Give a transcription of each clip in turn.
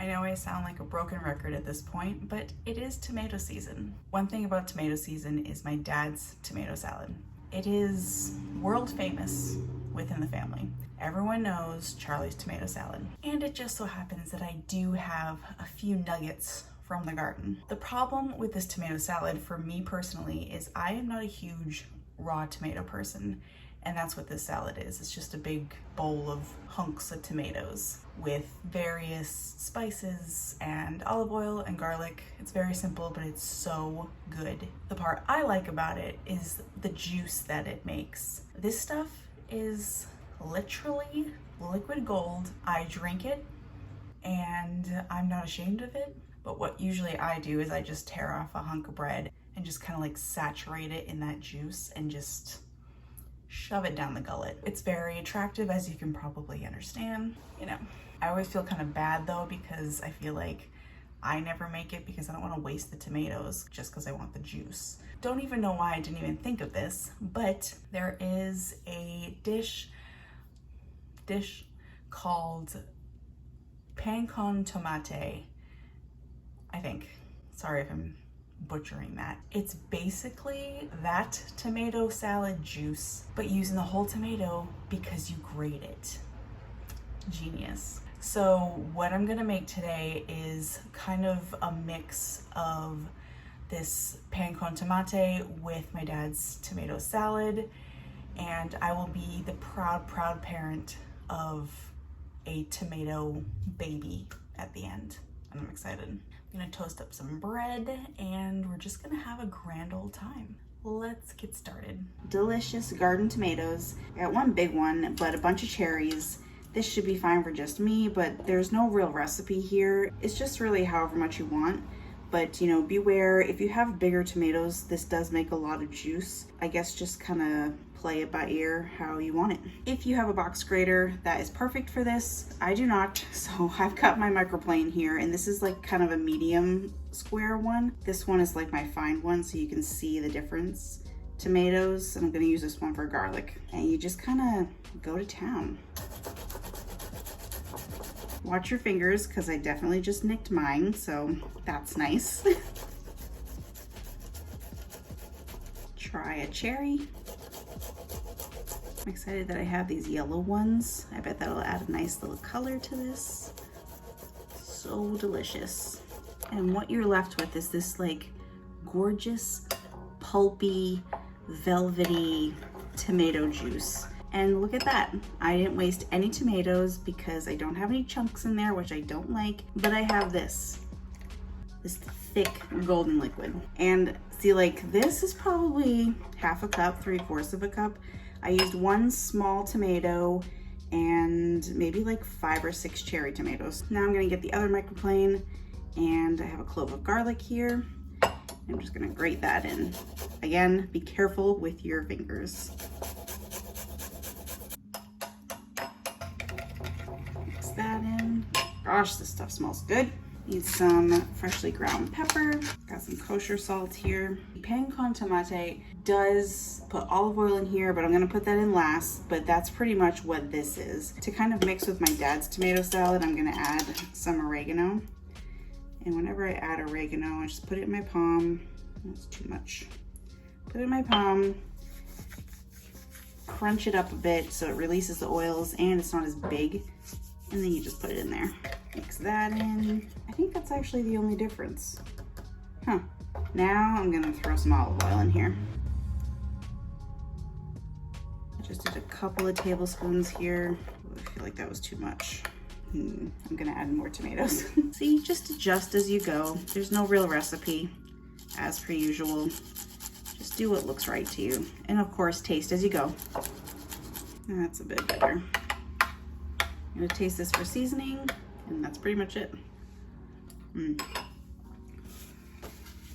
I know I sound like a broken record at this point, but it is tomato season. One thing about tomato season is my dad's tomato salad. It is world famous within the family. Everyone knows Charlie's tomato salad. And it just so happens that I do have a few nuggets from the garden. The problem with this tomato salad for me personally is I am not a huge raw tomato person, and that's what this salad is. It's just a big bowl of hunks of tomatoes with various spices and olive oil and garlic. It's very simple, but it's so good. The part I like about it is the juice that it makes. This stuff is literally liquid gold. I drink it and I'm not ashamed of it. But what usually I do is I just tear off a hunk of bread and just kind of like saturate it in that juice and just shove it down the gullet. It's very attractive, as you can probably understand. You know, I always feel kind of bad though, because I feel like I never make it because I don't want to waste the tomatoes just because I want the juice. Don't even know why I didn't even think of this, but there is a dish called Con Tomate, I think. Sorry if I'm butchering that. It's basically that tomato salad juice, but using the whole tomato because you grate it. Genius. So what I'm gonna make today is kind of a mix of this Con Tomate with my dad's tomato salad, and I will be the proud parent of a tomato baby at the end, and I'm excited. I'm gonna toast up some bread and we're just gonna have a grand old time. Let's get started. Delicious garden tomatoes. I got one big one, but a bunch of cherries. This should be fine for just me, but there's no real recipe here. It's just really however much you want. But you know, beware, if you have bigger tomatoes, this does make a lot of juice. I guess just kind of play it by ear how you want it. If you have a box grater, that is perfect for this. I do not, so I've got my microplane here, and this is like kind of a medium square one. This one is like my fine one, so you can see the difference. Tomatoes, and I'm gonna use this one for garlic. And you just kind of go to town. Watch your fingers, because I definitely just nicked mine, so that's nice. Try a cherry. I'm excited that I have these yellow ones. I bet that'll add a nice little color to this. So delicious. And what you're left with is this like gorgeous, pulpy, velvety tomato juice. And look at that. I didn't waste any tomatoes because I don't have any chunks in there, which I don't like, but I have this thick golden liquid. And see, like this is probably half a cup, 3/4 of a cup. I used one small tomato and maybe like 5 or 6 cherry tomatoes. Now I'm gonna get the other microplane, and I have a clove of garlic here. I'm just gonna grate that in. Again, be careful with your fingers. Mix that in. Gosh, this stuff smells good. Need some freshly ground pepper. Got some kosher salt here. Con Tomate does put olive oil in here, but I'm gonna put that in last, but that's pretty much what this is. To kind of mix with my dad's tomato salad, I'm gonna add some oregano. And whenever I add oregano, I just put it in my palm. That's too much. Put it in my palm, crunch it up a bit so it releases the oils and it's not as big. And then you just put it in there. Mix that in. I think that's actually the only difference. Huh. Now I'm gonna throw some olive oil in here. I just did a couple of tablespoons here. I feel like that was too much. I'm gonna add more tomatoes. See, just adjust as you go. There's no real recipe, as per usual. Just do what looks right to you. And of course, taste as you go. That's a bit better. I'm gonna taste this for seasoning, and that's pretty much it.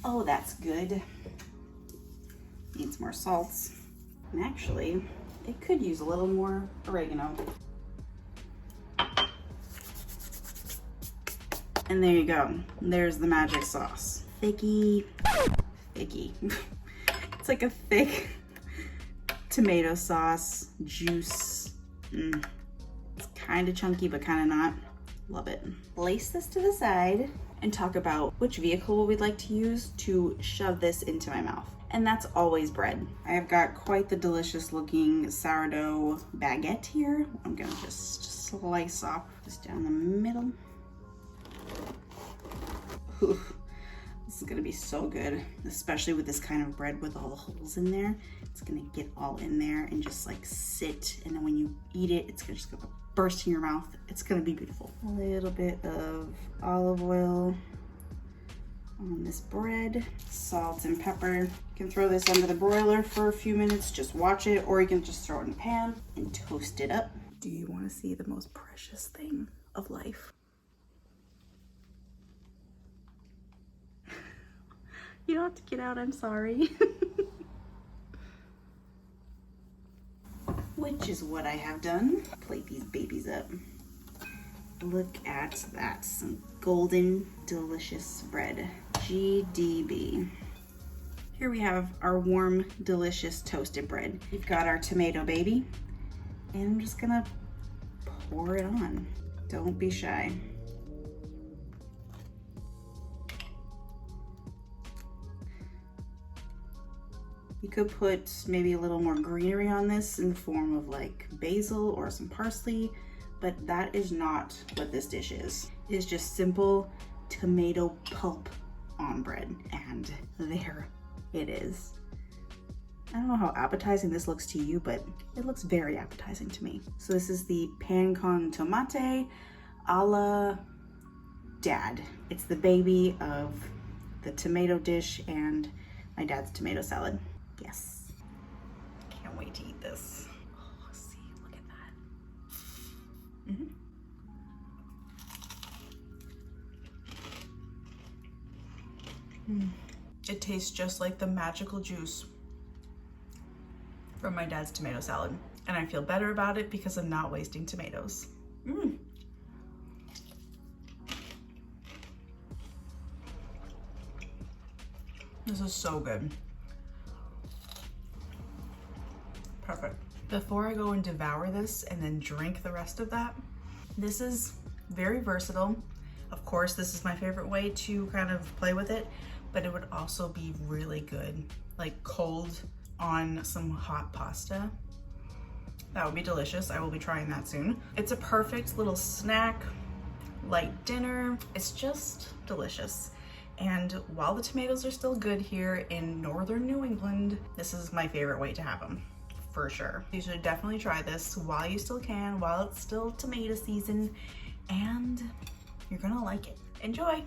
Oh, that's good. Needs more salts. And actually, it could use a little more oregano. And there you go. There's the magic sauce. Thicky. It's like a thick tomato sauce, juice. It's kind of chunky, but kind of not. Love it. Place this to the side and talk about which vehicle we'd like to use to shove this into my mouth. And that's always bread. I have got quite the delicious looking sourdough baguette here. I'm gonna just slice off this down the middle. Ooh, this is gonna be so good, especially with this kind of bread with all the holes in there. It's gonna get all in there and just like sit, and then when you eat it, it's just gonna burst in your mouth. It's gonna be beautiful. A little bit of olive oil on this bread, salt and pepper. You can throw this under the broiler for a few minutes, just watch it, or you can just throw it in a pan and toast it up. Do you want to see the most precious thing of life? You don't have to get out, I'm sorry. Which is what I have done. Plate these babies up. Look at that, some golden, delicious bread. GDB. Here we have our warm, delicious toasted bread. We've got our tomato baby, and I'm just gonna pour it on. Don't be shy. You could put maybe a little more greenery on this in the form of like basil or some parsley, but that is not what this dish is. It is just simple tomato pulp on bread, and there it is. I don't know how appetizing this looks to you, but it looks very appetizing to me. So this is the pan con tomate a la dad. It's the baby of the tomato dish and my dad's tomato salad. Yes. Can't wait to eat this. Oh, see, look at that. It tastes just like the magical juice from my dad's tomato salad. And I feel better about it because I'm not wasting tomatoes. This is so good. Perfect. Before I go and devour this and then drink the rest of that, this is very versatile. Of course, this is my favorite way to kind of play with it, but it would also be really good, like cold on some hot pasta. That would be delicious. I will be trying that soon. It's a perfect little snack, light dinner. It's just delicious. And while the tomatoes are still good here in northern New England, this is my favorite way to have them, for sure. You should definitely try this while you still can, while it's still tomato season, and you're gonna like it. Enjoy!